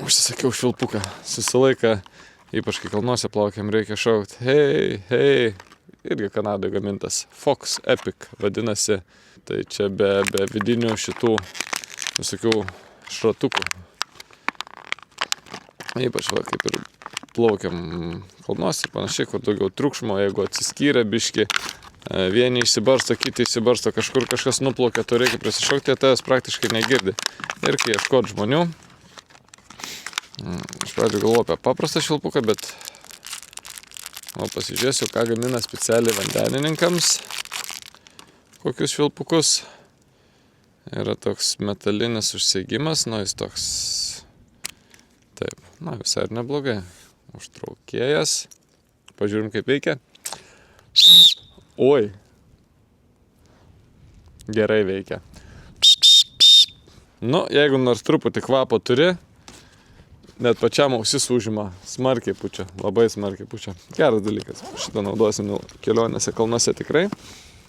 Užsisakiau švilpuką. Susilaiką, ypač kai kalnuose plaukiam, reikia šaukti. Hei, hei. Irgi Kanadoje gamintas. Fox Epic vadinasi. Tai čia be vidinių šitų visokių šratukų. Ypač va, kaip ir plaukiam kalnuose ir panašiai, kur daugiau triukšmo, jeigu atsiskyrė biški. Vieni išsibarsto, kiti išsibarsto, kažkur kažkas nuplaukia, to reikia prisišaukti, tavęs praktiškai negirdi. Ir kai ieškot žmonių, iš pradžių galvoju apie paprastą švilpuką, bet pasižiūrėsiu, ką gamina specialiai vandenininkams, kokius švilpukus. Yra toks metalinis užsegimas, jis toks, taip, visai ir neblogai. Užtraukėjas, pažiūrim kaip veikia. Oi, gerai veikia. Jeigu nors truputį kvapo turi, net pačiam ausis užima, smarkiai pučia, labai smarkiai pučia. Geras dalykas, šitą naudosim kelionėse kalnuose tikrai.